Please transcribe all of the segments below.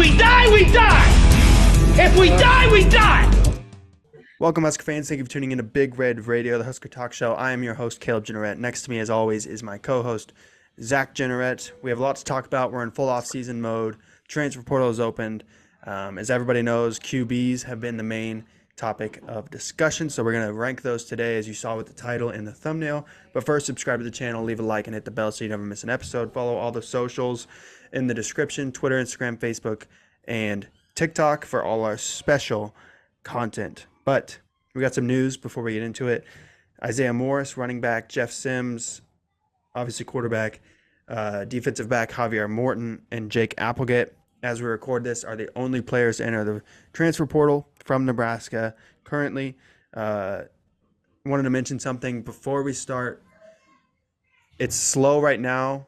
we die, we die! If we die, we die! Welcome, Husker fans. Thank you for tuning in to Big Red Radio, the Husker Talk Show. I am your host, Caleb Jenneret. Next to me, as always, is my co-host, Zach Jenneret. We have a lot to talk about. We're in full off-season mode. Transfer portal is opened. As everybody knows, QBs have been the main topic of discussion, so we're going to rank those today, as you saw with the title and the thumbnail. But first, subscribe to the channel, leave a like, and hit the bell so you never miss an episode. Follow all the socials in the description, Twitter, Instagram, Facebook, and TikTok for all our special content. But we got some news before we get into it. Isaiah Morris, running back, Jeff Sims, obviously quarterback, defensive back Javier Morton, and Jake Applegate, as we record this, are the only players to enter the transfer portal from Nebraska currently. Wanted to mention something before we start. It's slow right now,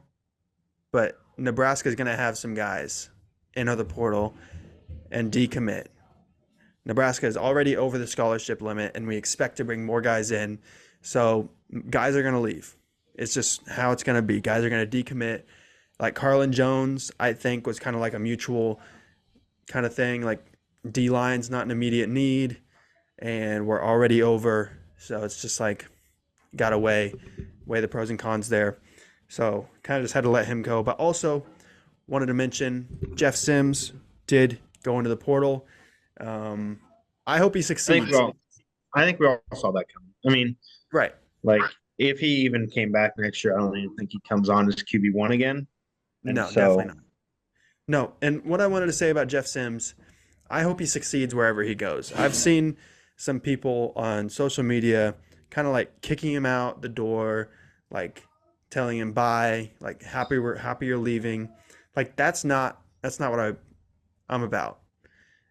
but Nebraska is going to have some guys enter the portal and decommit. Nebraska is already over the scholarship limit, and we expect to bring more guys in. So guys are going to leave. It's just how it's going to be. Guys are going to decommit. Like Carlin Jones, I think, was kind of like a mutual kind of thing. Like D-line's not an immediate need, and we're already over. So it's just like got to weigh the pros and cons there. So kind of just had to let him go. But also wanted to mention Jeff Sims did go into the portal. I hope he succeeds. I think we all saw that coming. I mean, right. Like, if he even came back next year, I don't even think he comes on as QB1 again. No, definitely not. No, and what I wanted to say about Jeff Sims, I hope he succeeds wherever he goes. I've seen some people on social media kind of like kicking him out the door, like telling him bye, like happy you're leaving. Like that's not what I'm about.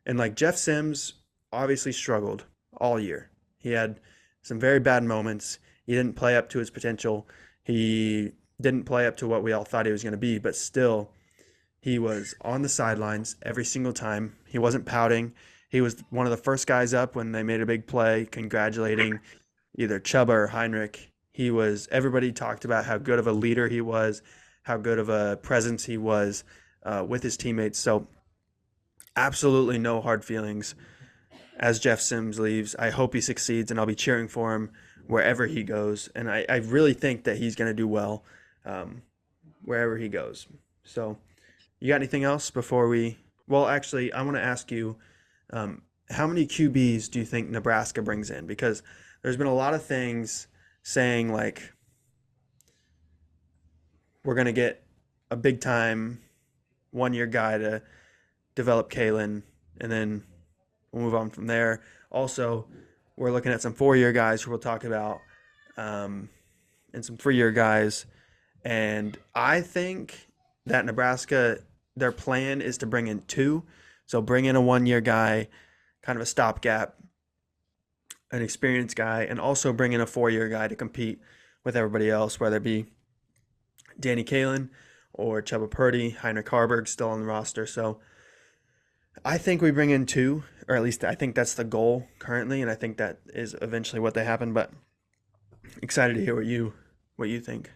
And like Jeff Sims obviously struggled all year. He had some very bad moments. He didn't play up to his potential. He didn't play up to what we all thought he was going to be, but still he was on the sidelines every single time. He wasn't pouting. He was one of the first guys up when they made a big play, congratulating either Chuba or Heinrich. Everybody talked about how good of a leader he was, how good of a presence he was with his teammates. So absolutely no hard feelings as Jeff Sims leaves. I hope he succeeds, and I'll be cheering for him wherever he goes. And I really think that he's going to do well wherever he goes. So you got anything else before we – well, actually, I want to ask you, how many QBs do you think Nebraska brings in? Because there's been a lot of things saying, like, we're going to get a big-time one-year guy to – develop Kalen, and then we'll move on from there. Also, we're looking at some 4-year guys who we'll talk about, and some 3-year guys. And I think that Nebraska, their plan is to bring in 2. So bring in a 1-year guy, kind of a stopgap, an experienced guy, and also bring in a 4-year guy to compete with everybody else, whether it be Danny Kalen or Chuba Purdy, Heinrich Harburg still on the roster. So I think we bring in 2, or at least I think that's the goal currently, and I think that is eventually what they happen. But excited to hear what you think.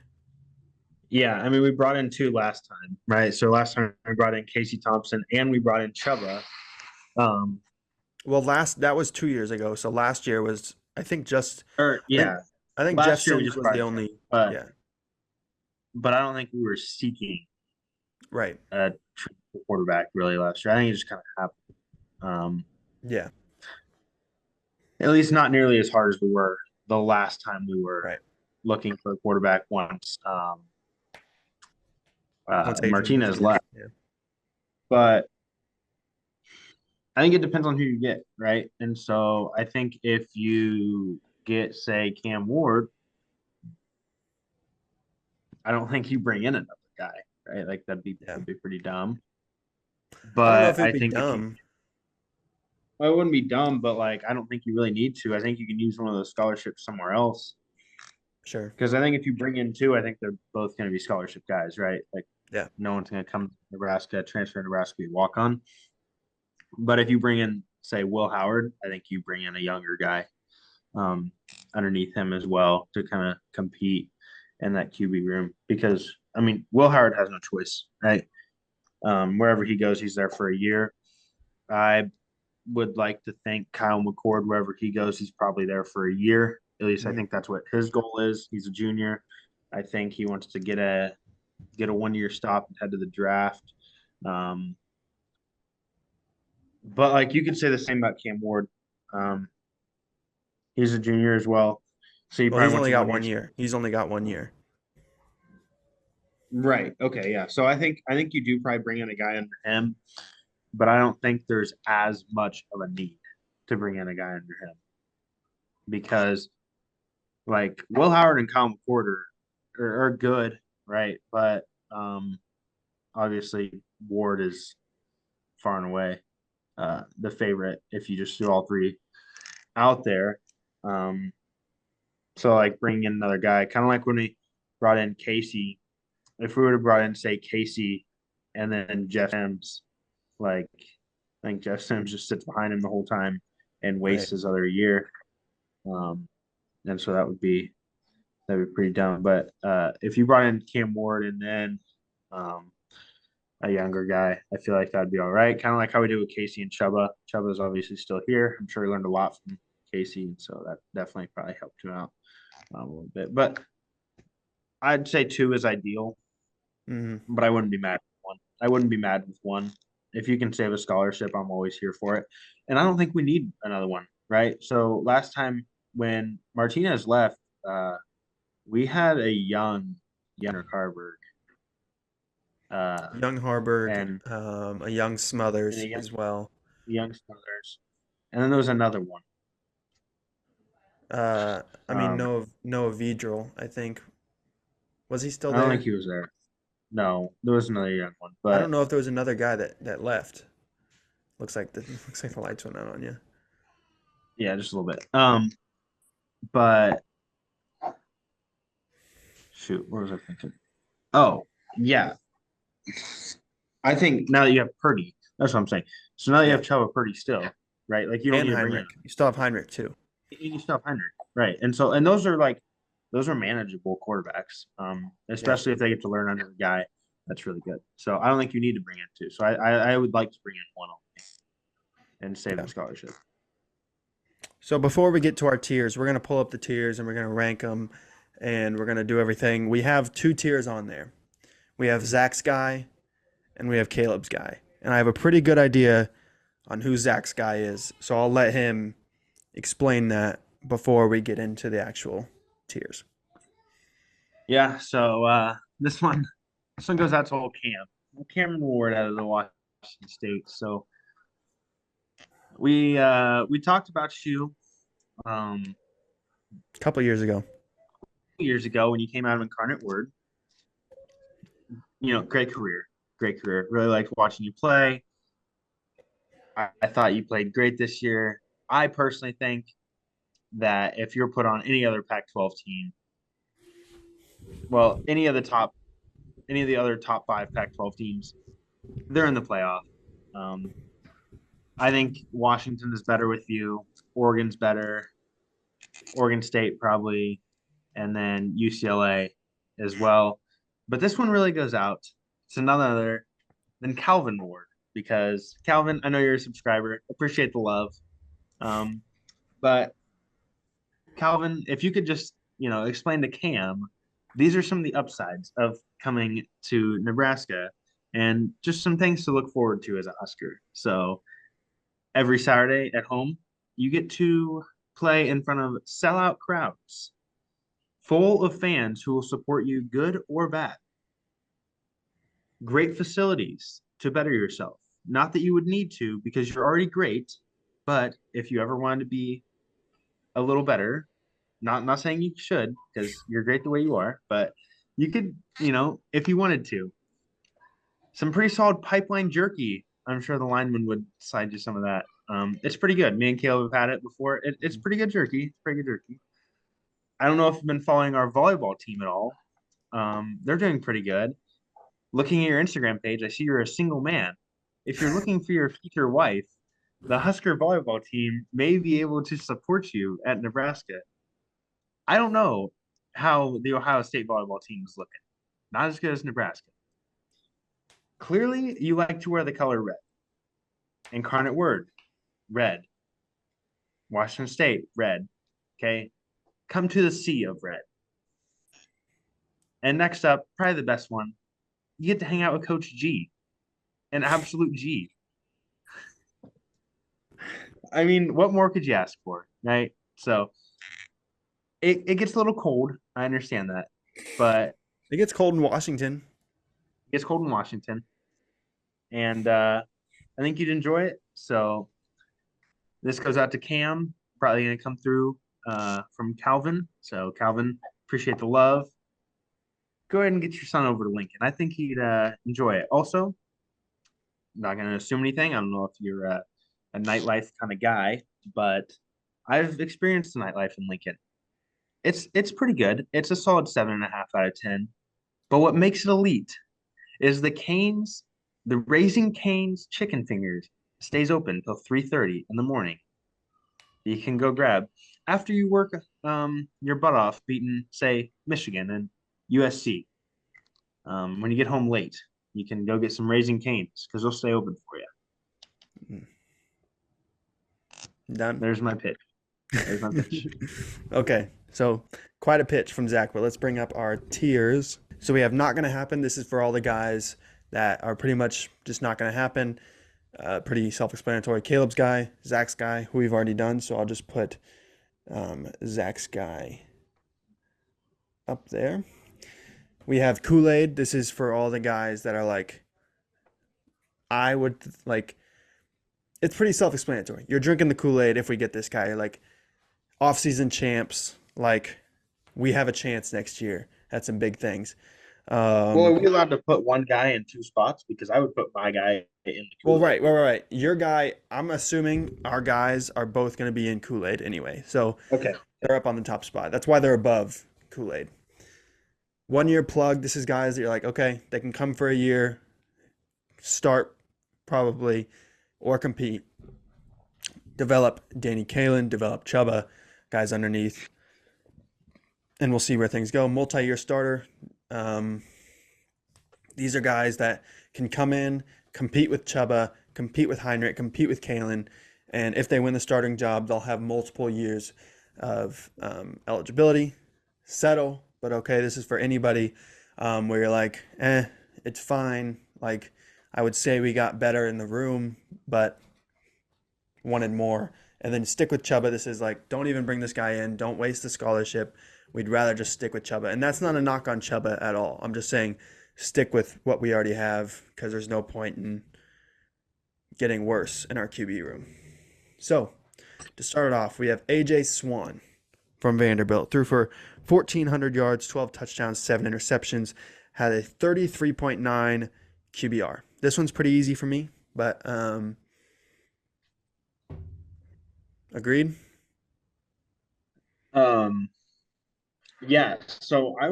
Yeah, I mean, we brought in 2 last time, right? So last time we brought in Casey Thompson, and we brought in Chuba. Well, that was 2 years ago. So last year was, I think, just I think last Jeff year we Sims just was the brought only but I don't think we were seeking right a quarterback really last year. I think it just kind of happened. At least not nearly as hard as we were the last time we were looking for a quarterback once Martinez left. Yeah. But I think it depends on who you get, right? And so I think if you get, say, Cam Ward, I don't think you bring in another guy, right? Like that'd be pretty dumb. But I think dumb. Well, it wouldn't be dumb, but like I don't think you really need to. I think you can use one of those scholarships somewhere else. Sure. Because I think if you bring in 2, I think they're both going to be scholarship guys, right? Like, no one's going to come to Nebraska, transfer to Nebraska, be walk on. But if you bring in, say, Will Howard, I think you bring in a younger guy underneath him as well to kind of compete in that QB room. Because I mean, Will Howard has no choice, right? Wherever he goes, he's there for a year. I would like to think Kyle McCord, wherever he goes, he's probably there for a year. At least I think that's what his goal is. He's a junior. I think he wants to get a 1 year stop and head to the draft. But like you could say the same about Cam Ward. Um, he's a junior as well, so he Well, probably he's wants only a got 1 year. 1 year. He's only got 1 year. Right. Okay. Yeah. So I think you do probably bring in a guy under him, but I don't think there's as much of a need to bring in a guy under him because like Will Howard and Kyle McCord are good, right? But obviously Ward is far and away the favorite if you just do all three out there. Um, so like bringing in another guy, kind of like when we brought in Casey. If we would have brought in say Casey and then Jeff Sims, like I think Jeff Sims just sits behind him the whole time and Right. wastes his other year. Um, and so that'd be pretty dumb. But if you brought in Cam Ward and then um, a younger guy, I feel like that'd be all right. Kind of like how we do with Casey and Chuba. Chuba's obviously still here. I'm sure he learned a lot from Casey, and so that definitely probably helped him out a little bit. But I'd say 2 is ideal, Mm-hmm. but I wouldn't be mad with 1. I wouldn't be mad with 1. If you can save a scholarship, I'm always here for it. And I don't think we need another one, right? So last time when Martinez left, we had a younger Carberg, uh, Young Harburg, and a young and Smothers a as well. young Smothers, and then there was another one. I mean Um, Noah Vedral, I think. Was he still I don't think there? he was there. No, there was another young one, I don't but know if there was another guy that left. Looks like the lights went out on you. yeah, just a little bit. But shoot, what was I thinking? Oh, yeah, I think now that you have Purdy, that's what I'm saying. So now that you Yeah. have Chuba Purdy still, right? Like you don't And need to bring in Heinrich. You still have Heinrich too. you still have Hendrick, right? And so and those are manageable quarterbacks, Yeah. especially if they get to learn under a guy that's really good. So I don't think you need to bring in 2. So I would like to bring in 1 and save Yeah. the scholarship. So before we get to our tiers, we're gonna pull up the tiers and we're gonna rank them, and we're gonna do everything. We have 2 tiers on there. We have Zach's guy and we have Caleb's guy, and I have a pretty good idea on who Zach's guy is. So I'll let him explain that before we get into the actual tiers. Yeah. So this one goes out to old Cam. Cameron Ward out of the Washington State. So we talked about you A couple years ago. years ago when you came out of Incarnate Word. Great career. Great career. Really liked watching you play. I thought you played great this year. I personally think that if you're put on any other Pac-12 team, well, any of the other top 5 Pac-12 teams, they're in the playoff. Um, I think Washington is better with you. Oregon's better. Oregon State probably, and then UCLA as well. But this one really goes out to none other than Calvin Ward because Calvin, I know you're a subscriber. Appreciate the love. But Calvin, if you could just, explain to Cam, these are some of the upsides of coming to Nebraska and just some things to look forward to as a Husker. So every Saturday at home, you get to play in front of sellout crowds full of fans who will support you good or bad. Great facilities to better yourself. Not that you would need to because you're already great, but if you ever wanted to be a little better, not saying you should because you're great the way you are, but you could, if you wanted to. Some pretty solid pipeline jerky. I'm sure the lineman would side you some of that. It's pretty good. Me and Caleb have had it before. It's pretty good jerky. It's pretty good jerky. I don't know if you've been following our volleyball team at all. They're doing pretty good. Looking at your Instagram page, I see you're a single man. If you're looking for your future wife, the Husker volleyball team may be able to support you at Nebraska. I don't know how the Ohio State volleyball team is looking. Not as good as Nebraska. Clearly, you like to wear the color red. Incarnate Word, red. Washington State, red. Okay. Come to the sea of red. And next up, probably the best one, you get to hang out with Coach G, an absolute G. I mean, what more could you ask for, right? So it gets a little cold. I understand that. But It gets cold in Washington. it gets cold in Washington. And I think you'd enjoy it. So this goes out to Cam, probably going to come through from Calvin. So, Calvin, appreciate the love. Go ahead and get your son over to Lincoln. I think he'd enjoy it. Also, not going to assume anything. I don't know if you're a nightlife kind of guy, but I've experienced the nightlife in Lincoln. It's pretty good. It's a solid 7.5 out of 10. But what makes it elite is the Raising Cane's chicken fingers stays open till 3:30 in the morning. You can go grab after you work your butt off beating, say, Michigan and USC. When you get home late, you can go get some Raising Cane's because they'll stay open for you. Done. There's my pitch. Okay, so quite a pitch from Zach, but let's bring up our tiers. So we have not going to happen. This is for all the guys that are pretty much just not going to happen. Pretty self-explanatory. Caleb's guy, Zach's guy, who we've already done. So I'll just put Zach's guy up there. We have Kool-Aid. This is for all the guys that are like, I would like, it's pretty self-explanatory. You're drinking the Kool-Aid if we get this guy. You're like, off-season champs, like, we have a chance next year at some big things. Well, are we allowed to put one guy in two spots? Because I would put my guy in the Kool-Aid. Well, right. Your guy, I'm assuming our guys are both going to be in Kool-Aid anyway. So okay, they're up on the top spot. That's why they're above Kool-Aid. 1 year plug. This is guys that you're like, okay, they can come for a year, start probably, or compete. Develop Danny Kalen, develop Chuba, guys underneath. And we'll see where things go. Multi-year starter. These are guys that can come in, compete with Chuba, compete with Heinrich, compete with Kalen, and if they win the starting job, they'll have multiple years of eligibility. Settle, but okay, this is for anybody where you're like, it's fine. Like, I would say we got better in the room, but wanted more. And then stick with Chuba. This is like, don't even bring this guy in. Don't waste the scholarship. We'd rather just stick with Chuba. And that's not a knock on Chuba at all. I'm just saying stick with what we already have because there's no point in getting worse in our QB room. So to start it off, we have AJ Swan from Vanderbilt. Threw for 1,400 yards, 12 touchdowns, 7 interceptions. Had a 33.9 QBR. This one's pretty easy for me, but agreed? Yeah, so I'm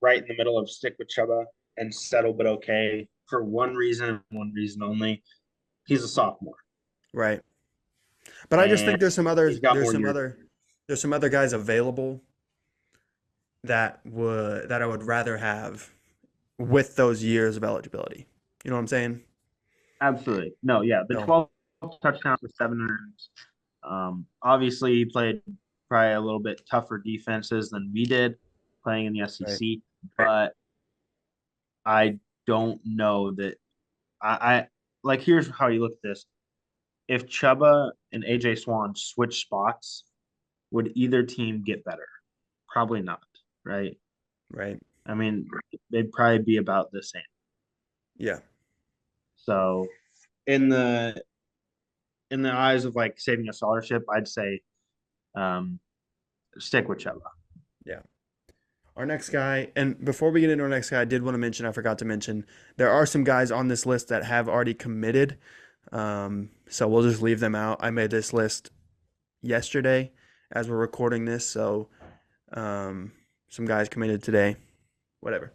right in the middle of stick with Chuba and settle but okay for one reason only. He's a sophomore. Right. But I just think there's some other guys available that I would rather have with those years of eligibility. You know what I'm saying? Absolutely. No, yeah. The 12 touchdowns with 7 obviously he played probably a little bit tougher defenses than we did playing in the SEC, right. But I don't know that I like here's how you look at this. If Chuba and AJ Swan switch spots, would either team get better? Probably not, right? Right. I mean, they'd probably be about the same. Yeah. So in the eyes of like saving a scholarship, I'd say stick with Chuba. Yeah. Our next guy, and before we get into our next guy, I forgot to mention, there are some guys on this list that have already committed. So we'll just leave them out. I made this list yesterday as we're recording this, so some guys committed today. Whatever.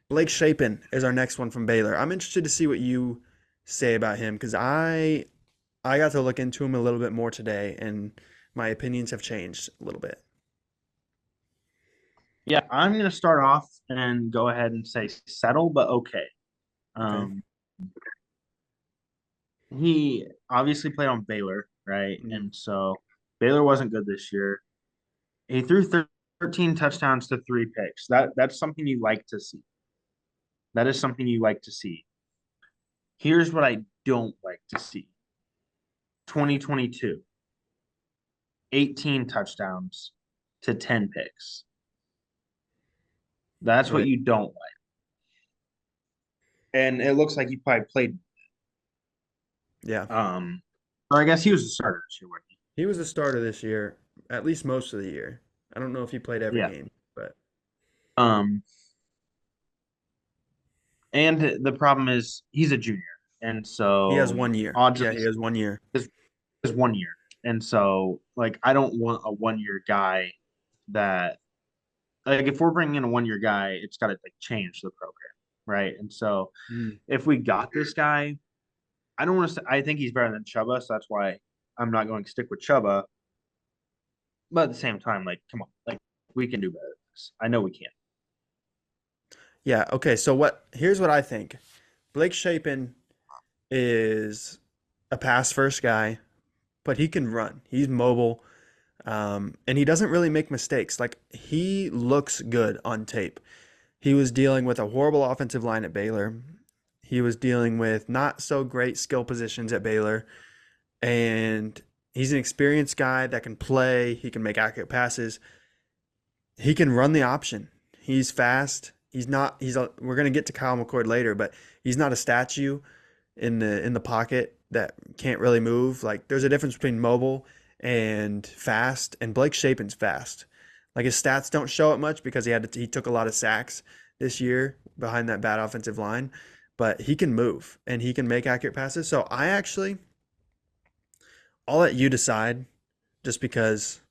Blake Shapen is our next one from Baylor. I'm interested to see what you say about him because I got to look into him a little bit more today, and my opinions have changed a little bit. Yeah, I'm going to start off and go ahead and say settle, but okay. Okay. Um, he obviously played on Baylor, right? Mm, And so Baylor wasn't good this year. He threw 13 touchdowns to 3 picks. That's something you like to see. That is something you like to see. Here's what I don't like to see. 2022, 18 touchdowns to 10 picks. That's what right. you don't like. And it looks like he probably played. Yeah. Or I guess he was a starter this year, wasn't He was the starter this year, at least most of the year. I don't know if he played he? every Yeah. game, but Um, and the problem is he's a junior, and he has so 1 year. odds of Yeah, he has 1 year. is 1 year, and so like I don't want a 1 year guy that like if we're bringing in a 1 year guy, it's got to like change the program, right? And so Mm. if we got this guy, I don't want to. I think he's better than Chuba, so that's why I'm not going to stick with Chuba. But at the same time, like, come on, like we can do better than this. I know we can. Yeah. Okay. So here's what I think. Blake Shapen is a pass first guy, but he can run. He's mobile. And he doesn't really make mistakes. Like he looks good on tape. He was dealing with a horrible offensive line at Baylor. He was dealing with not so great skill positions at Baylor. And he's an experienced guy that can play. He can make accurate passes. He can run the option. He's fast. We're going to get to Kyle McCord later, but he's not a statue in the pocket that can't really move. Like there's a difference between mobile and fast, and Blake Shapen's fast. Like his stats don't show it much because he took a lot of sacks this year behind that bad offensive line, but he can move and he can make accurate passes. So I'll let you decide just because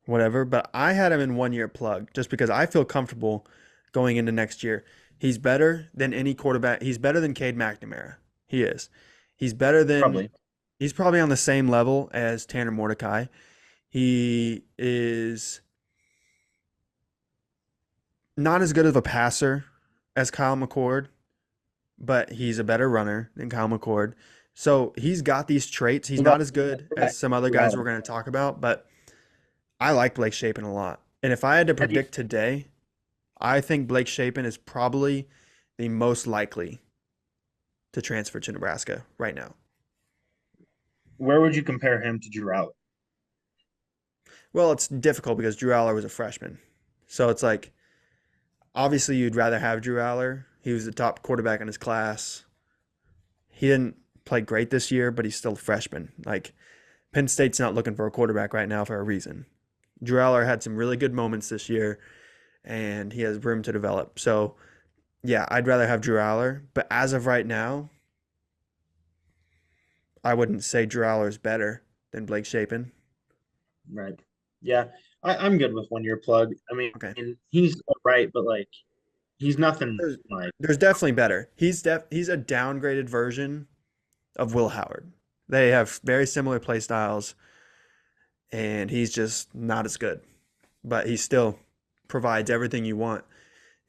whatever, but I had him in 1 year plug just because I feel comfortable going into next year. He's better than any quarterback. He's better than Cade McNamara. He is. He's better than Probably. he's probably on the same level as Tanner Mordecai. He is not as good of a passer as Kyle McCord, but he's a better runner than Kyle McCord. So he's got these traits. He's What about not as good as some other guys we're going to talk about, but I like Blake Shapen a lot. And if I had to Have you, predict today, I think Blake Shapen is probably the most likely to transfer to Nebraska right now. where would you compare him to Drew Allen? Well, it's difficult because Drew Aller was a freshman. So it's like, obviously, you'd rather have Drew Aller. He was the top quarterback in his class. He didn't play great this year, but he's still a freshman. Like, Penn State's not looking for a quarterback right now for a reason. Drew Aller had some really good moments this year, and he has room to develop. So, yeah, I'd rather have Drew Aller. But as of right now, I wouldn't say Drew Aller is better than Blake Shapen. Right. Yeah. I'm good with 1 year plug. I mean, Okay. he's all right, but like he's nothing There's, like there's definitely better. He's a downgraded version of Will Howard. They have very similar play styles, and he's just not as good. But he still provides everything you want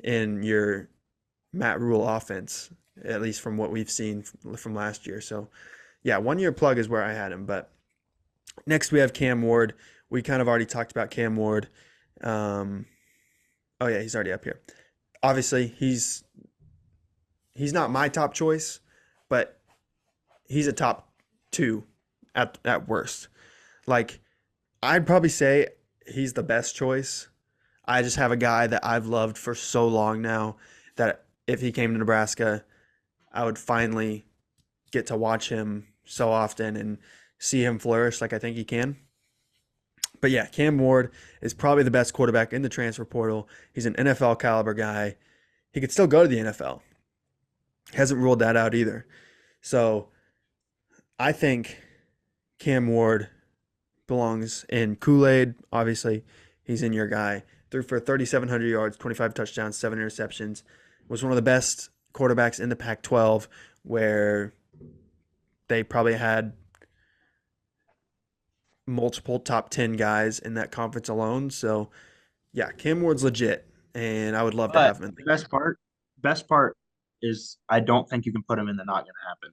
in your Matt Rule offense, at least from what we've seen from last year. So, yeah, 1 year plug is where I had him. But next we have Cam Ward. We kind of already talked about Cam Ward. Um, oh yeah, he's already up here. Obviously, he's not my top choice, but he's a top two at worst. Like I'd probably say he's the best choice. I just have a guy that I've loved for so long now that if he came to Nebraska, I would finally get to watch him so often and see him flourish like I think he can. But yeah, Cam Ward is probably the best quarterback in the transfer portal. He's an NFL caliber guy. He could still go to the NFL. Hasn't ruled that out either. So I think Cam Ward belongs in Kool-Aid. Obviously, he's in your guy. Threw for 3,700 yards, 25 touchdowns, 7 interceptions. Was one of the best quarterbacks in the Pac-12, where they probably had multiple top 10 guys in that conference alone. So, yeah, Cam Ward's legit, and I would love to but have him. the best part is I don't think you can put him in the not going to happen.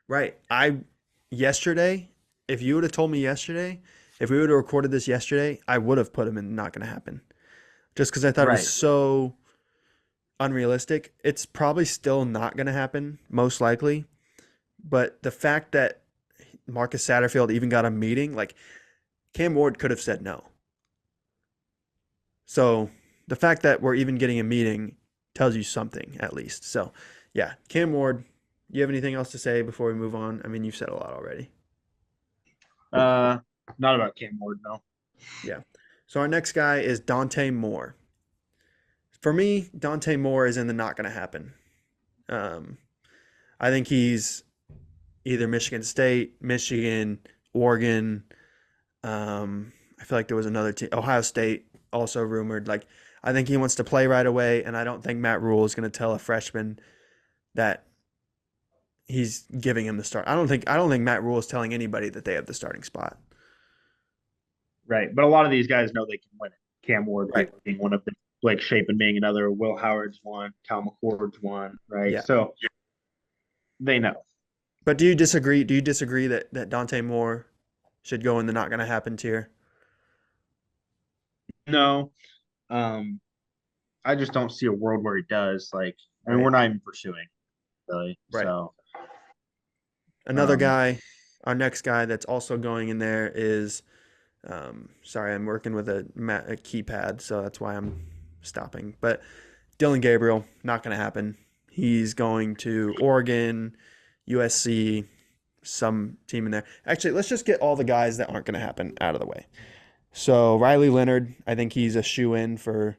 Right. Yesterday, if you would have told me yesterday, if we would have recorded this yesterday, I would have put him in not going to happen. Just because I thought it was Right. so unrealistic. It's probably still not going to happen, most likely. But the fact that Marcus Satterfield even got a meeting, like Cam Ward could have said no. So the fact that we're even getting a meeting tells you something, at least. So, yeah, Cam Ward, you have anything else to say before we move on? I mean, you've said a lot already. Not about Cam Ward, no. Yeah. So our next guy is Dante Moore. For me, Dante Moore is in the not going to happen. I think he's either Michigan State, Michigan, Oregon. I feel like there was another team, Ohio State, also rumored. Like, I think he wants to play right away, and I don't think Matt Rule is going to tell a freshman that he's giving him the start. I don't think Matt Rule is telling anybody that they have the starting spot. Right. But a lot of these guys know they can win it. Cam Ward Right. being one of them, Blake Shapen being another, Will Howard's one, Cal McCord's one, right? Yeah. So they know. But do you disagree? Do you disagree that Dante Moore should go in the not going to happen tier? No. I just don't see a world where he does. Like, I mean, Right. we're not even pursuing, really. Right. So Another guy, our next guy that's also going in there is, sorry, I'm working with a keypad, so that's why I'm stopping. But Dylan Gabriel, not going to happen. He's going to Oregon, USC, some team in there. Actually, let's just get all the guys that aren't going to happen out of the way. So Riley Leonard, I think he's a shoe-in for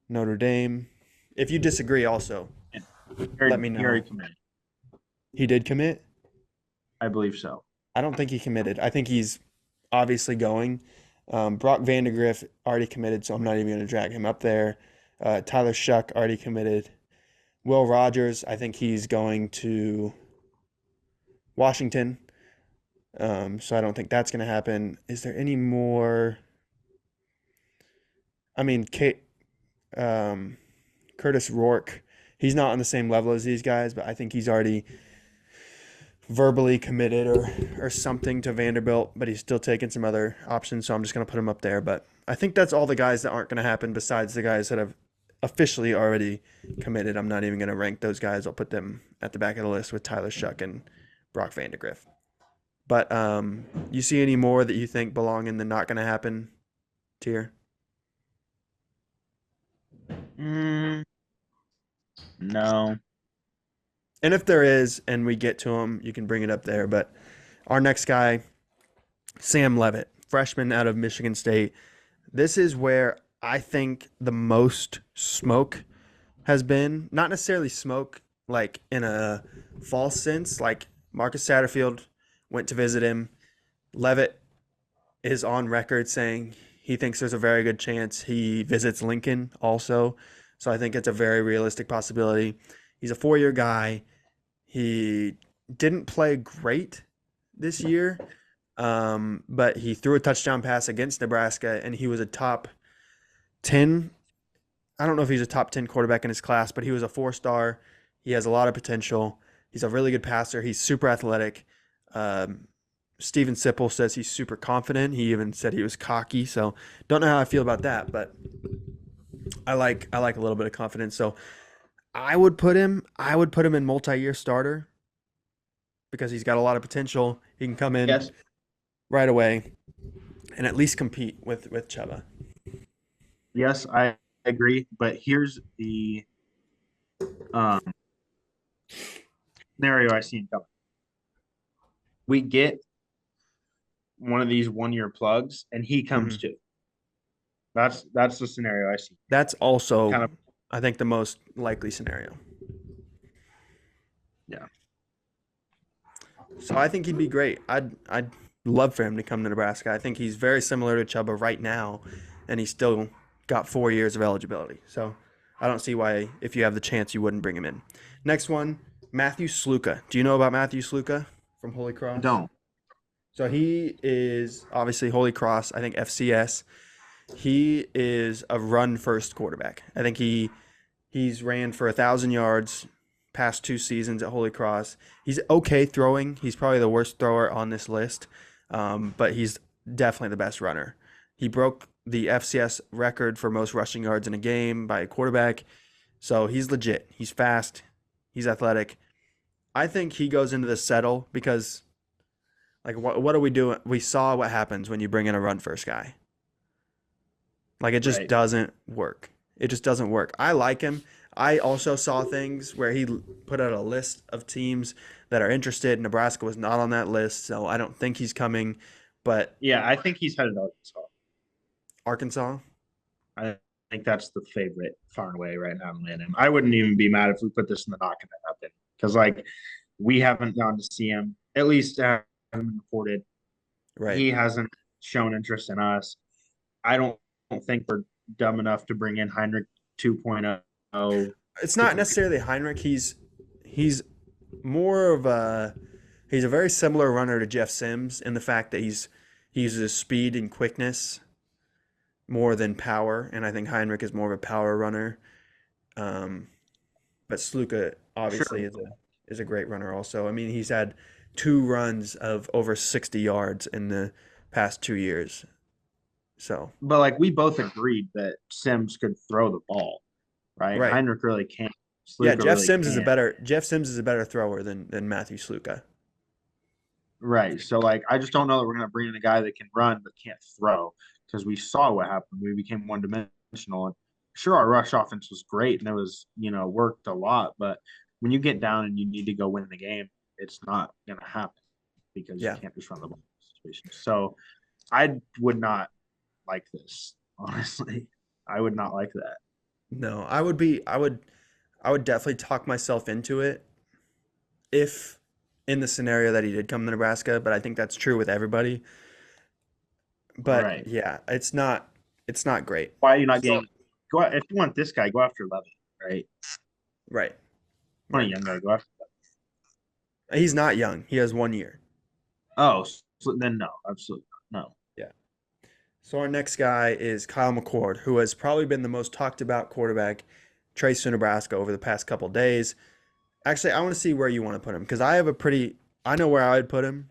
Notre Dame. If you disagree also, let me know. He already committed. He did commit? I believe so. I don't think he committed. I think he's obviously going. Brock Vandegrift already committed, so I'm not even going to drag him up there. Tyler Shuck already committed. Will Rogers, I think he's going to Washington. So I don't think that's going to happen. Is there any more? I mean, Curtis Rourke, he's not on the same level as these guys, but I think he's already verbally committed or something to Vanderbilt, but he's still taking some other options, so I'm just going to put him up there. But I think that's all the guys that aren't going to happen besides the guys that have officially already committed. I'm not even going to rank those guys. I'll put them at the back of the list with Tyler Shuck and Brock Vandegrift. But you see any more that you think belong in the not going to happen tier? No. And if there is, and we get to him, you can bring it up there. But our next guy, Sam Leavitt, freshman out of Michigan State. This is where I think the most smoke has been. Not necessarily smoke like in a false sense. Like Marcus Satterfield went to visit him. Leavitt is on record saying he thinks there's a very good chance he visits Lincoln also. So I think it's a very realistic possibility. He's a 4-year guy. He didn't play great this year, but he threw a touchdown pass against Nebraska, and he was a top 10. I don't know if he's a top 10 quarterback in his class, but he was a 4-star. He has a lot of potential. He's a really good passer. He's super athletic. Steven Sipple says he's super confident. He even said he was cocky. So don't know how I feel about that, but I like a little bit of confidence. So I would put him in multi-year starter because he's got a lot of potential. He can come in right away and at least compete with Chuba. Yes, I agree. But here's the scenario I see him coming. We get one of these 1-year plugs, and he comes too. That's the scenario I see. That's also I think the most likely scenario. Yeah. So I think he'd be great. I'd love for him to come to Nebraska. I think he's very similar to Chuba right now, and he's still got 4 years of eligibility. So I don't see why, if you have the chance, you wouldn't bring him in. Next one, Matthew Sluka. Do you know about Matthew Sluka from Holy Cross? Don't. So he is obviously Holy Cross, I think FCS. He is a run-first quarterback. I think he He's ran for 1,000 yards past 2 seasons at Holy Cross. He's okay throwing. He's probably the worst thrower on this list, but he's definitely the best runner. He broke the FCS record for most rushing yards in a game by a quarterback. So he's legit. He's fast. He's athletic. I think he goes into the settle because, like, what are we doing? We saw what happens when you bring in a run first guy. Like, it just doesn't work. It just doesn't work. I like him. I also saw things where he put out a list of teams that are interested. Nebraska was not on that list, so I don't think he's coming. But yeah, I think he's headed to Arkansas. Arkansas? I think that's the favorite far and away right now to land him. I wouldn't even be mad if we put this in the knock and it happened because, like, we haven't gone to see him. At least haven't reported. Right. He hasn't shown interest in us. I don't think we're dumb enough to bring in Heinrich 2.0. It's not necessarily Heinrich. He's more of he's a very similar runner to Jeff Sims in the fact that he uses speed and quickness more than power, and I think Heinrich is more of a power runner. But Sluka obviously is a great runner also. I mean, he's had 2 runs of over 60 yards in the past 2 years. So, but like we both agreed that Sims could throw the ball, right? Heinrich really can't. Sluka Jeff Sims is a better thrower than Matthew Sluka. Right. So, like, I just don't know that we're going to bring in a guy that can run but can't throw because we saw what happened. We became one-dimensional. And sure, our rush offense was great and it was, worked a lot. But when you get down and you need to go win the game, it's not going to happen because you can't just run the ball situation. So, I would not like this, honestly. I would not like that. No, I would definitely talk myself into it if in the scenario that he did come to Nebraska, but I think that's true with everybody. But yeah, it's not great. Why are you not getting go out, if you want this guy, go after Leavitt, right? Right. Want a young guy, go after Leavitt. He's not young. He has 1 year. Oh, so then no, absolutely not. No. Yeah. So our next guy is Kyle McCord, who has probably been the most talked about quarterback traced to Nebraska over the past couple of days. Actually, I want to see where you want to put him because I know where I would put him.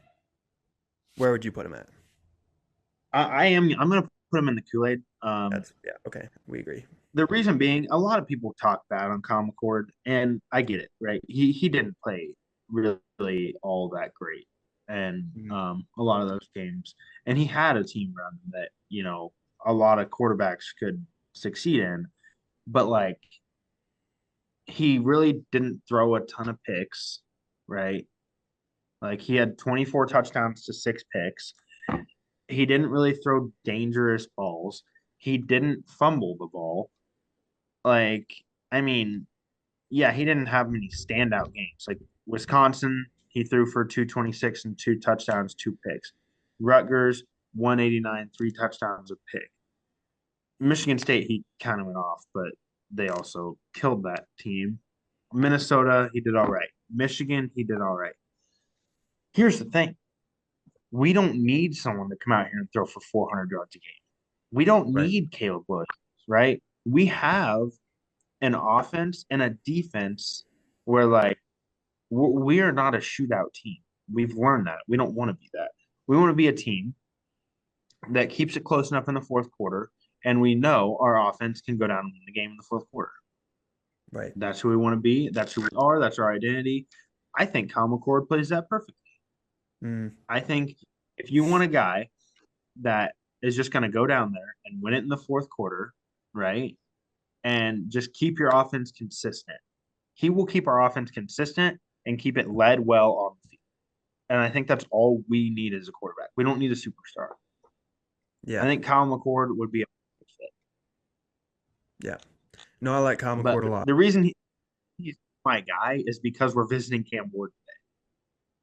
Where would you put him at? I'm going to put him in the Kool-Aid. Okay. We agree. The reason being, a lot of people talk bad on Kyle McCord, and I get it, right? He didn't play really all that great. And a lot of those games. And he had a team around him that, a lot of quarterbacks could succeed in. But, like, he really didn't throw a ton of picks, right? Like, he had 24 touchdowns to 6 picks. He didn't really throw dangerous balls. He didn't fumble the ball. Like, I mean, yeah, he didn't have many standout games. Like, Wisconsin, he threw for 226 and 2 touchdowns, 2 picks. Rutgers, 189, 3 touchdowns, a pick. Michigan State, he kind of went off, but they also killed that team. Minnesota, he did all right. Michigan, he did all right. Here's the thing. We don't need someone to come out here and throw for 400 yards a game. We don't need Caleb Williams, right? We have an offense and a defense where, like, we are not a shootout team. We've learned that. We don't want to be that. We want to be a team that keeps it close enough in the fourth quarter, and we know our offense can go down and win the game in the fourth quarter. Right. That's who we want to be. That's who we are. That's our identity. I think Kyle McCord plays that perfectly. I think if you want a guy that is just going to go down there and win it in the fourth quarter, right, and just keep your offense consistent, he will keep our offense consistent and keep it led well on the field. And I think that's all we need as a quarterback. We don't need a superstar. Yeah. I think Kyle McCord would be a good fit. Yeah. No, I like Kyle McCord a lot. The reason he's my guy is because we're visiting Cam Ward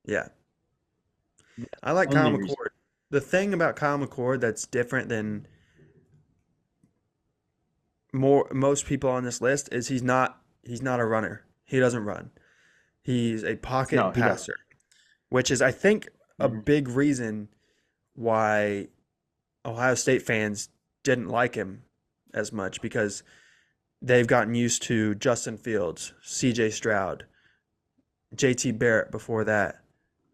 today. Yeah. I like Kyle McCord. The thing about Kyle McCord that's different than most people on this list is he's not a runner. He doesn't run. He's a pocket passer, which is, I think, a big reason why Ohio State fans didn't like him as much because they've gotten used to Justin Fields, C.J. Stroud, J.T. Barrett before that,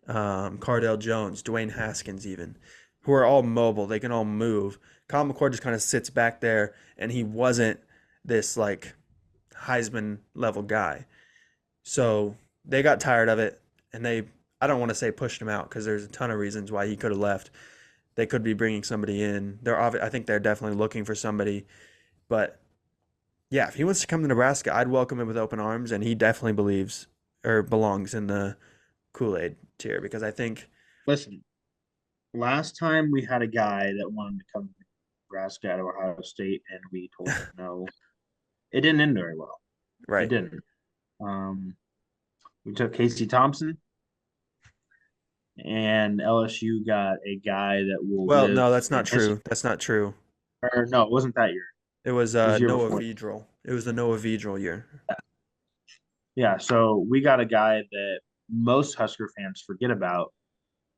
Cardell Jones, Dwayne Haskins even, who are all mobile. They can all move. Kyle McCord just kind of sits back there, and he wasn't this like Heisman level guy. So they got tired of it, and I don't want to say pushed him out because there's a ton of reasons why he could have left. They could be bringing somebody in. I think they're definitely looking for somebody, but yeah, if he wants to come to Nebraska, I'd welcome him with open arms, and he definitely believes or belongs in the Kool-Aid tier because I think Listen, last time we had a guy that wanted to come to Nebraska out of Ohio State, and we told him no. It didn't end very well. It right. didn't. We took Casey Thompson, and LSU got a guy that will Well, live no, that's in not his. true. That's not true. Or no, it wasn't that year. It was It was the year Noah before. Vedral. It was the Noah Vedral year. Yeah, so we got a guy that most Husker fans forget about.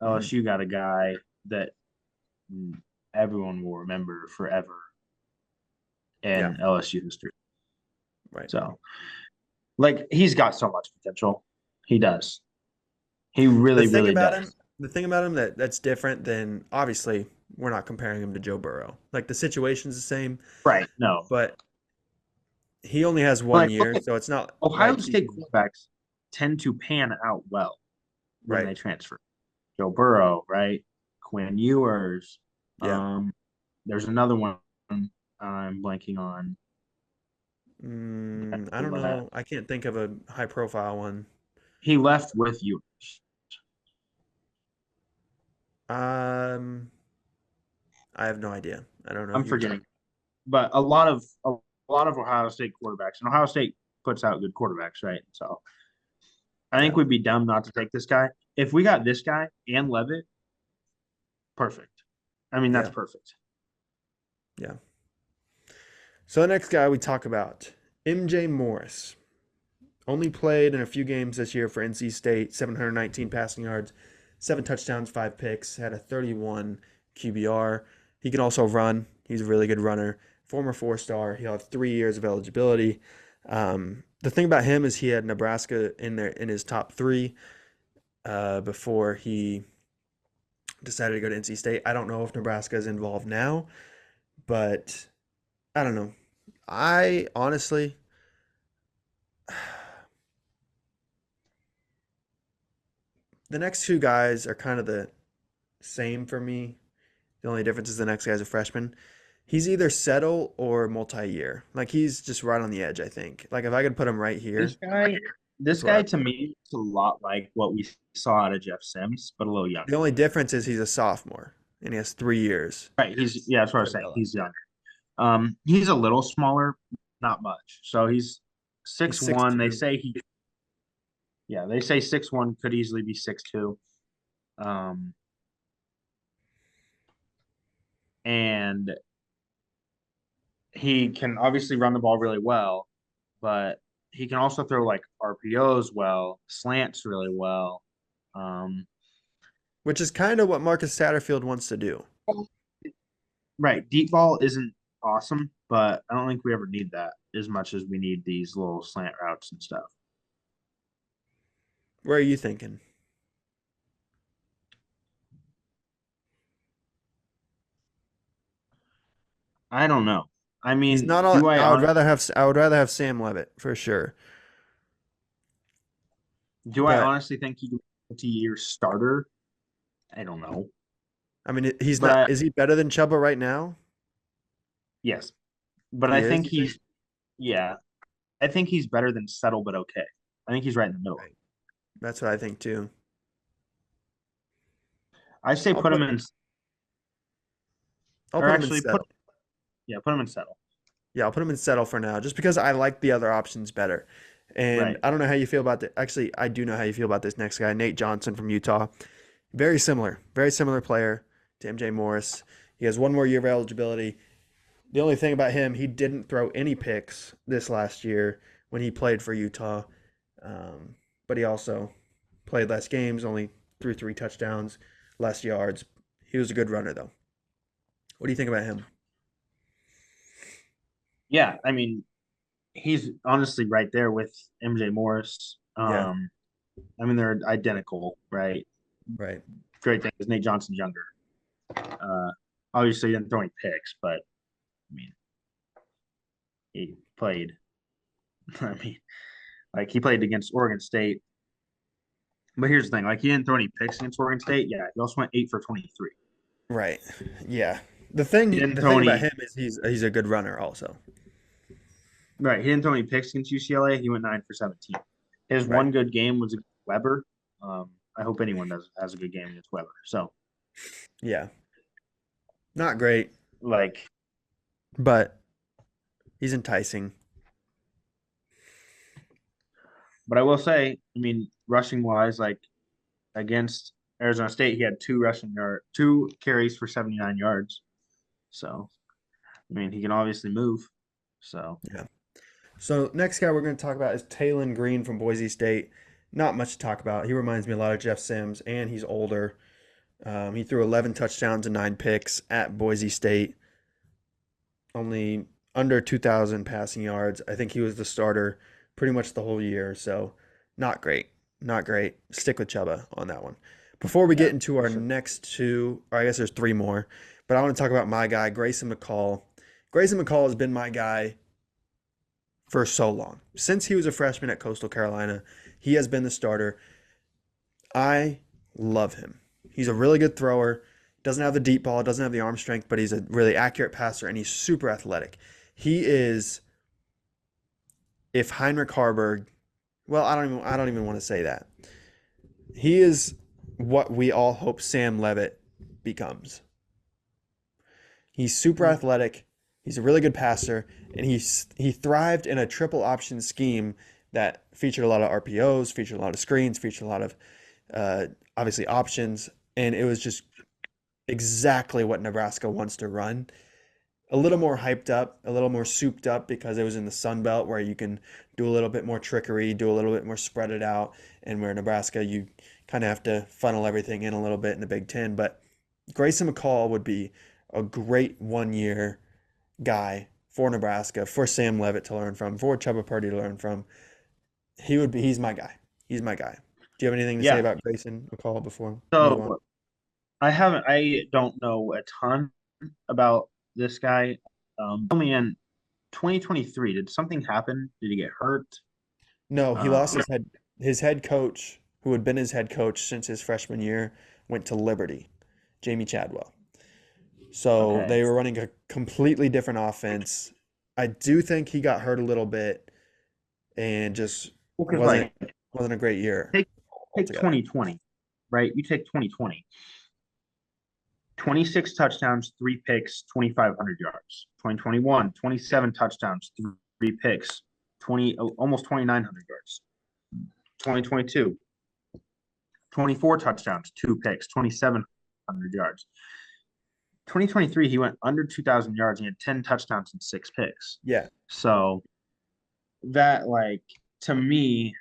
Mhm. LSU got a guy that everyone will remember forever Yeah, in LSU history. right. So, like, he's got so much potential. He does. He The really, thing really about does. him, the thing about him that's different than obviously we're not comparing him to Joe Burrow. Like the situation's the same, Right. No. but he only has one Like, look year, at so it's not Ohio like he State can. quarterbacks tend to pan out well when Right. they transfer. Joe Burrow, right? Quinn Ewers. Yeah. Um, there's another one I'm blanking on. I don't Left. know. I can't think of a high profile one. He left with Ewers. Um, I have no idea. I don't know I'm who you're forgetting, talking. but a lot of Ohio State quarterbacks, and Ohio State puts out good quarterbacks, right? So I Yeah. think we'd be dumb not to take this guy. If we got this guy and Leavitt, perfect. I mean, that's Yeah. perfect. Yeah. So the next guy we talk about, MJ Morris. Only played in a few games this year for NC State, 719 passing yards, 7 touchdowns, 5 picks, had a 31 QBR. He can also run. He's a really good runner. Former 4-star. He'll have 3 years of eligibility. The thing about him is he had Nebraska in there in his top three before he decided to go to NC State. I don't know if Nebraska is involved now, but I don't know. I honestly, the next two guys are kind of the same for me. The only difference is the next guy's a freshman. He's either settle or multi-year. Like he's just right on the edge, I think. Like if I could put him right here, This guy, this that's where I guy put to him. me is a lot like what we saw out of Jeff Sims, but a little The younger. only difference is he's a sophomore and he has 3 years. Right. That's what I was saying. Vanilla. He's younger. He's a little smaller, not much. So he's He's six six one. They two. say they say 6'1" could easily be 6'2". Um, and he can obviously run the ball really well, but he can also throw like RPOs well, slants really well. Um, Which is kind of what Marcus Satterfield wants to do. right, deep ball isn't awesome, but I don't think we ever need that as much as we need these little slant routes and stuff. Where are you thinking? I don't know. I He's mean, not on. I would rather have Sam Levitt for sure. do I But honestly think he could be your starter? I don't know, I mean, he's but not. Is he better than Chuba right now? yes, but He I is. think You think? yeah, I think he's better than Settle, but okay. I think he's right in the middle. Right. That's what I think too. I say I'll put him put. in, I'll or put him in actually settle. put him in Settle. Yeah, I'll put him in settle for now, just because I like the other options better. And Right. I don't know how you feel about the. Actually, I do know how you feel about this next guy, Nate Johnson from Utah. Very similar player to MJ Morris. He has 1 more year of eligibility. The only thing about him, he didn't throw any picks this last year when he played for Utah. Um, but he also played less games, only threw 3 touchdowns, less yards. He was a good runner, though. What do you think about him? Yeah, I mean, he's honestly right there with MJ Morris. Yeah, I mean, they're identical, right? right. Great thing is Nate Johnson's younger. Obviously, he didn't throw any picks, but I mean, he played. I mean, like he played against Oregon State. But here's the thing: like he didn't throw any picks against Oregon State. Yeah, he also went 8 for 23. Right. Yeah. The He thing didn't the throw thing about any. him is he's a good runner also. Right, he didn't throw any picks against UCLA. He went 9 for 17. His Right. one good game was against Weber. I hope anyone has a good game against Weber. So, Yeah. Not great, like, but he's enticing. but I will say, I mean, rushing wise, like against Arizona State, he had 2 carries for 79 yards. So, I mean, he can obviously move. So, Yeah. So next guy we're going to talk about is Talon Green from Boise State. Not much to talk about. He reminds me a lot of Jeff Sims, and he's older. He threw 11 touchdowns and 9 picks at Boise State. Only under 2,000 passing yards. I think he was the starter pretty much the whole year. So not great. Not great. Stick with Chuba on that one. Before we yeah, get into our sure. next two, or I guess there's three more, but I want to talk about my guy, Grayson McCall. Grayson McCall has been my guy for so long. Since he was a freshman at Coastal Carolina, he has been the starter. I love him. He's a really good thrower. Doesn't have the deep ball, doesn't have the arm strength, but he's a really accurate passer and he's super athletic. He is, if Heinrich Harburg, well, I don't even want to say that. He is what we all hope Sam Leavitt becomes. He's super athletic. He's a really good passer, and he thrived in a triple option scheme that featured a lot of RPOs, featured a lot of screens, featured a lot of obviously options, and it was just exactly what Nebraska wants to run. A little more hyped up, a little more souped up because it was in the Sun Belt where you can do a little bit more trickery, do a little bit more spread it out, and where Nebraska you kind of have to funnel everything in a little bit in the Big Ten. But Grayson McCall would be a great 1 year guy for Nebraska, for Sam Leavitt to learn from, for Chuba Purdy to learn from. He's my guy. He's my guy. Do you have anything to say Yeah. about Grayson McCall before we move on? So I don't know a ton about this guy. Only in 2023, did something happen? Did he get hurt? No, he lost Um, his head coach, who had been his head coach since his freshman year, went to Liberty, Jamie Chadwell. So okay. they were running a completely different offense. I do think he got hurt a little bit and just Well, because wasn't like wasn't a great year take altogether. 2020, right? You take 2020, 26 touchdowns, 3 picks, 2,500 yards. 2021, 27 touchdowns, 3 picks, almost 2,900 yards. 2022, 24 touchdowns, 2 picks, 2,700 yards. 2023, he went under 2,000 yards. He had 10 touchdowns and 6 picks. Yeah. So that, like, to me,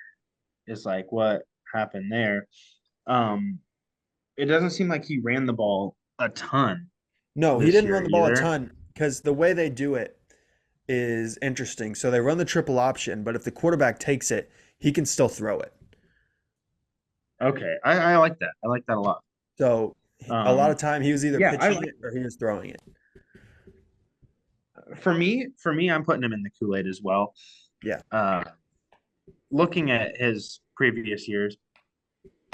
is like what happened there. Um, it doesn't seem like he ran the ball a ton No, he this didn't year run the ball a either. ton because the way they do it is interesting. So they run the triple option, but if the quarterback takes it, he can still throw it. Okay, I like that. I like that a lot. So a lot of time he was either Yeah, I pitching like. it or he was throwing it. For me, I'm putting him in the Kool-Aid as well. Yeah. Uh, Looking at his previous years,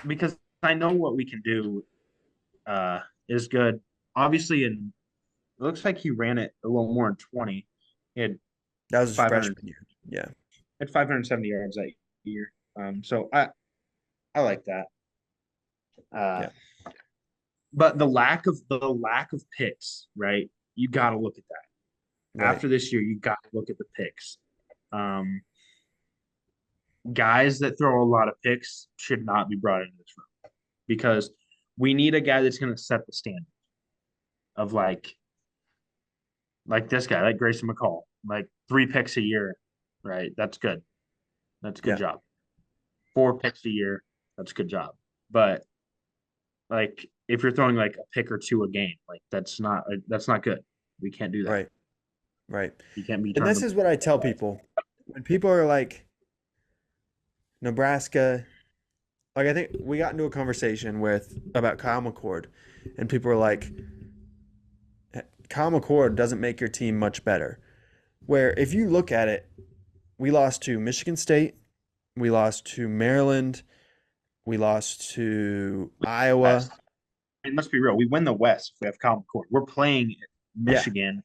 because I know what we can do is good. Obviously, and it looks like he ran it a little more in 20. He had That was his 500 freshman year. Yeah. had 570 yards that year. So I like that. Uh, Yeah. but the lack of picks, right? You got to look at that. Right. After this year, you got to look at the picks. Um, Guys that throw a lot of picks should not be brought into this room because we need a guy that's going to set the standard of like this guy, like Grayson McCall, like 3 picks a year, right? That's good. That's a good Yeah. job. 4 picks a year, that's a good job. But like if you're throwing like a pick or two a game, like that's not good. We can't do that. Right. Right. You can't be And turned this the is what I tell people. when people are like Nebraska, like I think we got into a conversation with about Kyle McCord, and people were like, Kyle McCord doesn't make your team much better. Where if you look at it, we lost to Michigan State, we lost to Maryland, we lost to Iowa. West. It must be real. We win the West if we have Kyle McCord. We're playing Yeah. Michigan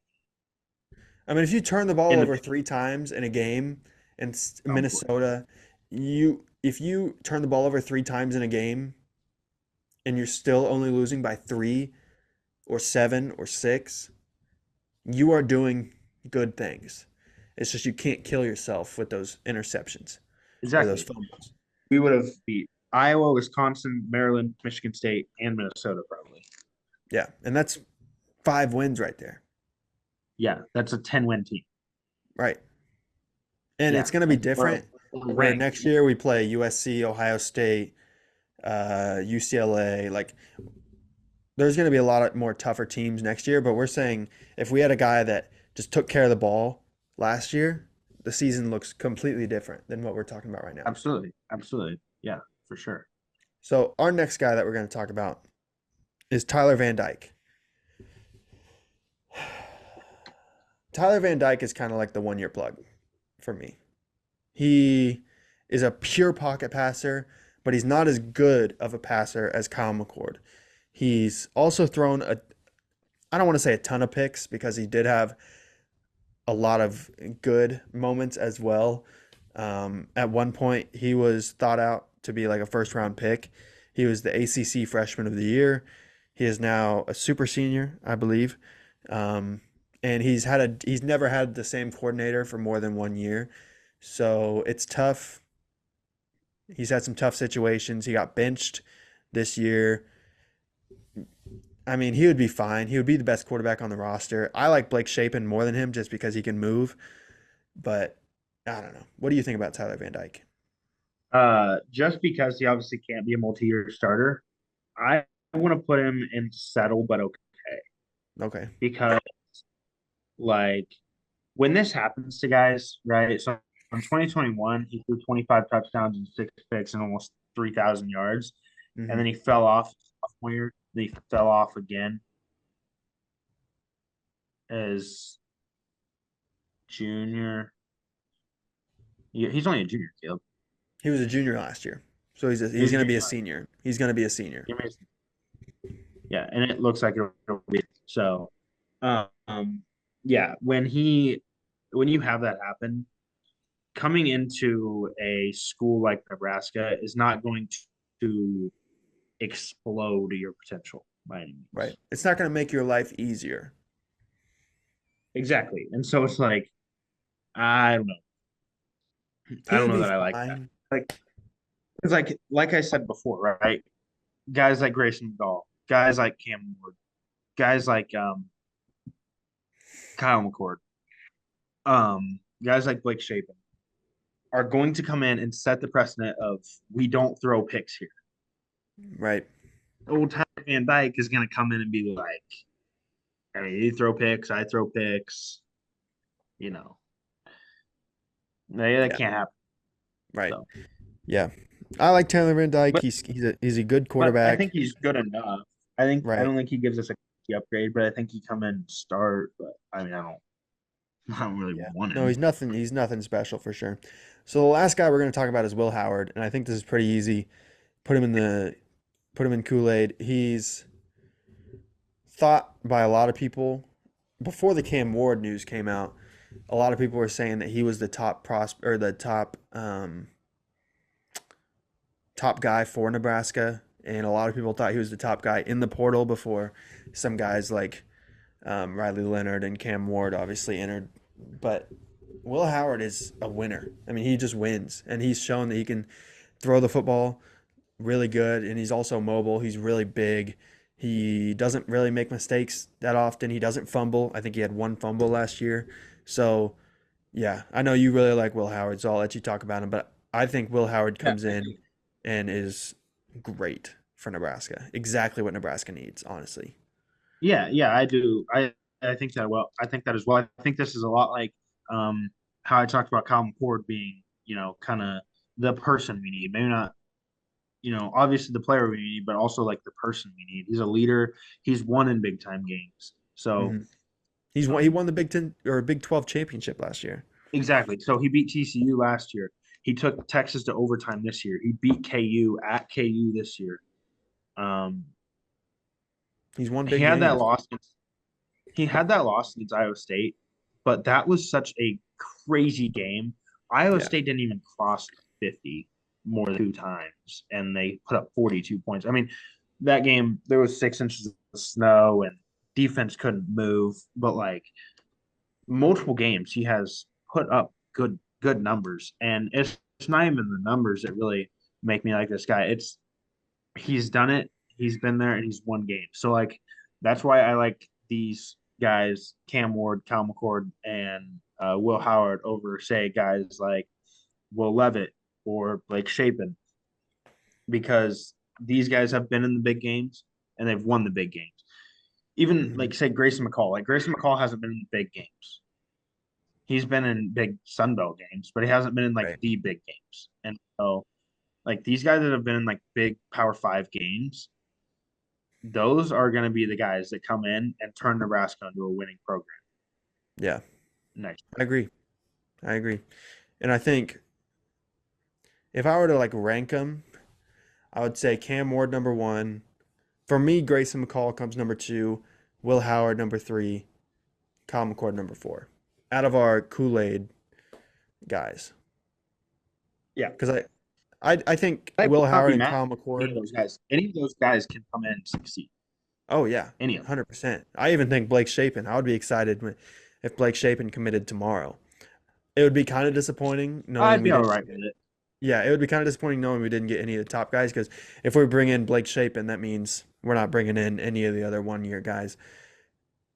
I mean, if you turn the ball in the over 3 times in a game in Kyle McCord. Minnesota, if you turn the ball over 3 times in a game and you're still only losing by 3 or 7 or 6, you are doing good things. It's just you can't kill yourself with those interceptions or those Exactly. fumbles. We would have beat Iowa, Wisconsin, Maryland, Michigan State, and Minnesota probably. Yeah, and that's 5 wins right there. Yeah, that's a 10-win team. Right. And Yeah, it's going to be different we're where ranked. next year we play USC, Ohio State, UCLA. Like there's going to be a lot of more tougher teams next year, but we're saying if we had a guy that just took care of the ball last year, the season looks completely different than what we're talking about right now. Absolutely, absolutely. Yeah, for sure. So our next guy that we're going to talk about is Tyler Van Dyke. Tyler Van Dyke is kind of like the 1 year plug for me. He is a pure pocket passer, but he's not as good of a passer as Kyle McCord. He's also thrown I don't want to say a ton of picks because he did have a lot of good moments as well. At one point, he was thought out to be like a first round pick. He was the ACC Freshman of the Year. He is now a super senior, I believe. And he's never had the same coordinator for more than 1 year. So it's tough. He's had some tough situations. He got benched this year. I mean, he would be fine. He would be the best quarterback on the roster. I like Blake Shapen more than him just because he can move. But I don't know. What do you think about Tyler Van Dyke? Just because he obviously can't be a multi-year starter, I want to put him in settle but okay Okay. because like when this happens to guys, right? So in 2021, he threw 25 touchdowns and 6 picks and almost 3,000 yards, and Hmm. then he fell off sophomore year. Then he fell off again as junior. Yeah, he's only a junior, Caleb. He was a junior last year. So He he's was a going to be junior a senior. He's going to be a senior. last year. Yeah, and it looks like it'll be so. Um, yeah, when you have that happen, coming into a school like Nebraska is not going to explode your potential by any Right. means. It's not going to make your life easier. Exactly. And so it's like, I don't know. I He don't would know be that I like that. fine. Like it's like I said before, right? Guys like Grayson Gall, guys like Cam Ward, guys like Kyle McCord, guys like Blake Shapen are going to come in and set the precedent of we don't throw picks here. Right. Old Tyler Van Dyke is going to come in and be like, I mean, you throw picks, I throw picks. You know, that Yeah. can't happen. Right. So, Yeah. I like Tyler Van Dyke. but He's a good I quarterback. think he's good enough. I Right. don't think he gives us a upgrade, but I think he come in and start. But I mean, I don't really Yeah. want No, him. he's nothing special for sure. So the last guy we're going to talk about is Will Howard, and I think this is pretty easy. Put him in Kool-Aid. He's thought by a lot of people before the Cam Ward news came out. A lot of people were saying that he was the top or the top guy for Nebraska, and a lot of people thought he was the top guy in the portal before some guys like Riley Leonard and Cam Ward obviously entered. But Will Howard is a winner. I mean, he just wins, and he's shown that he can throw the football really good, and he's also mobile. He's really big. He doesn't really make mistakes that often. He doesn't fumble. I think he had 1 fumble last year. So, yeah, I know you really like Will Howard, so I'll let you talk about him. But I think Will Howard Yeah, comes in and is great for Nebraska. Exactly what Nebraska needs, honestly. yeah, I do. I think that well. I think that as well. I think this is a lot like how I talked about Kyle McCord being, kind of the person we need. Maybe not, obviously the player we need, but also like the person we need. He's a leader. He's won in big time games. So Hmm. He won the Big 10 or Big 12 championship last year. exactly. So he beat TCU last year. He took Texas to overtime this year. He beat KU at KU this year. Um, He's won he big had that games. loss. He had that loss against Iowa State, but that was such a crazy game. Iowa Yeah. State didn't even cross 50 more than 2 times, and they put up 42 points. I mean, that game there was 6 inches of snow and defense couldn't move, but like multiple games he has put up good numbers, and it's not even the numbers that really make me like this guy. It's he's done it, he's been there, and he's won games. So like that's why I like these guys, Cam Ward, Kyle McCord, and Will Howard over say guys like Will Leavitt or Blake Shapen, because these guys have been in the big games and they've won the big games. Even Hmm. like say Grayson McCall. Like Grayson McCall hasn't been in the big games. He's been in big Sun Belt games, but he hasn't been in like Right. the big games. And so like these guys that have been in like big Power Five games, those are going to be the guys that come in and turn Nebraska into a winning program Yeah. next I agree. I agree. And I think if I were to like rank them, I would say Cam Ward number one. For me, Grayson McCall comes number two, Will Howard number three, Kyle McCord number four. Out of our Kool-Aid guys. year. Because I think I Will would not Howard be and mad Kyle at any of McCord. those guys. Any of those guys can come in and succeed. Oh yeah, Any of them. 100%. I even think Blake Shapen. I would be excited if Blake Shapen committed tomorrow. It would be kind of disappointing knowing I'd we be all didn't. right with it. Yeah, it would be kind of disappointing knowing we didn't get any of the top guys because if we bring in Blake Shapen, that means we're not bringing in any of the other 1 year guys.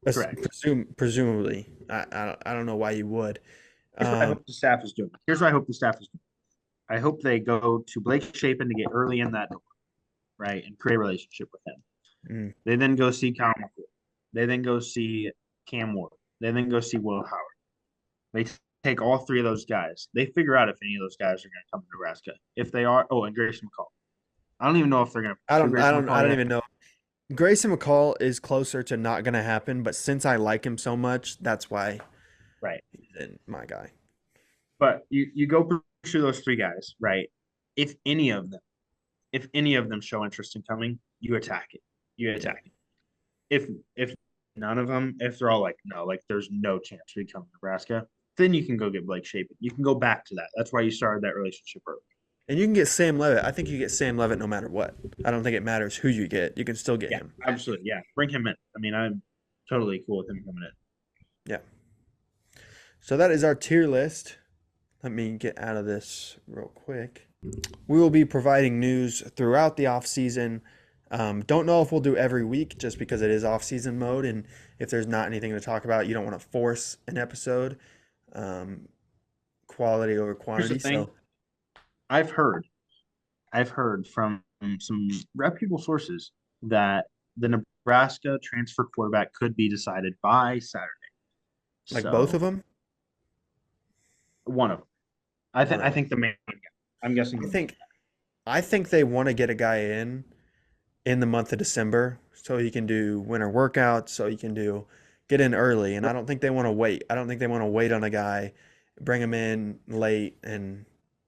Correct. Presumably, I don't know why you would. Here's what I Um, hope the staff is doing. Here's what I hope the staff is doing. I hope they go to Blake Shapen to get early in that door, right, and create a relationship with him. mm, They then go see Kyle McCord. They then go see Cam Ward. They then go see Will Howard. They take all three of those guys. They figure out if any of those guys are going to come to Nebraska. If they are, oh, and Grayson McCall. I don't even know if they're going to I pursue don't I Grayson don't McCall I don't yet. even know. Grayson McCall is closer to not gonna happen, but since I like him so much, that's why Right. he's in my guy. But you go pursue those three guys, right? If any of them, if any of them show interest in coming, you attack it. You Yeah. attack it. If none of them, if they're all like no, like there's no chance we come to Nebraska, then you can go get Blake Shapen. You can go back to that. That's why you started that relationship early. And you can get Sam Levitt. I think you get Sam Levitt no matter what. I don't think it matters who you get. You can still get Yeah, him. absolutely. Yeah, bring him in. I mean, I'm totally cool with him coming in. Yeah. So that is our tier list. Let me get out of this real quick. We will be providing news throughout the off season. Don't know if we'll do every week just because it is off season mode, and if there's not anything to talk about, you don't want to force an episode. Um, Quality over Here's the quantity. thing: So I've heard, I've heard from some reputable sources that the Nebraska transfer quarterback could be decided by Saturday. like both So of them, one of them. one I of them. think the main guy. I'm guessing I the main think I think they want to get a guy in the month of December so he can do winter workouts, so he can do get in early. And guy. I don't think they want to wait. I don't think they want to wait on a guy, bring him in late, and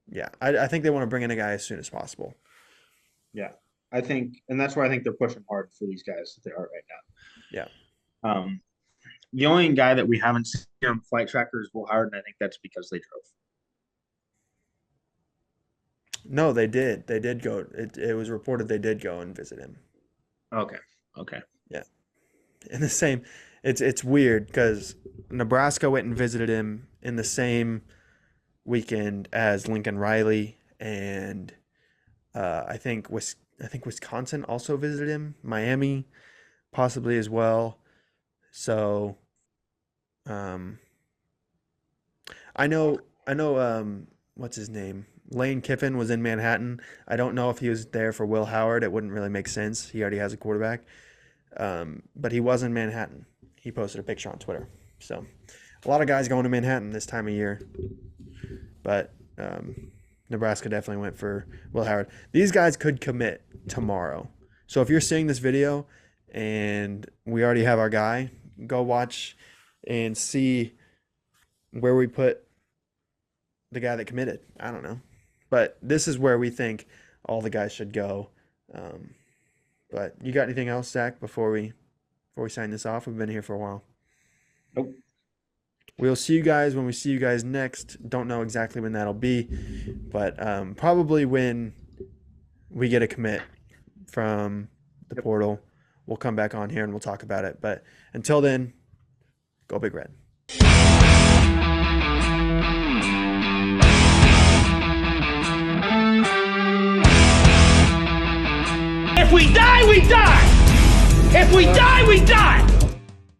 yeah, I think they want to bring in a guy as soon as possible. Yeah, I think, and that's why I think they're pushing hard for these guys that they are right Yeah. now. The only guy that we haven't seen on flight tracker is Will Howard, and I think that's because they drove. No, they did. They did go. It was reported they did go and visit him. Okay. Okay. Yeah. In the same, it's weird because Nebraska went and visited him in the same weekend as Lincoln Riley and I think Wisconsin also visited him, Miami possibly as well. So um, I know what's his name? Lane Kiffin was in Manhattan. I don't know if he was there for Will Howard. It wouldn't really make sense. He already has a quarterback. But he was in Manhattan. He posted a picture on Twitter. So a lot of guys going to Manhattan this time of year. But Nebraska definitely went for Will Howard. These guys could commit tomorrow. So if you're seeing this video and we already have our guy, go watch and see where we put the guy that committed. I don't know. But this is where we think all the guys should go. But you got anything else, Zach, before we sign this off? We've been here for a while. Nope. We'll see you guys when we see you guys next. Don't know exactly when that'll be, but probably when we get a commit from the portal. We'll come back on here and we'll talk about it. But until then, go Big Red. If we die, we die! If we die, we die!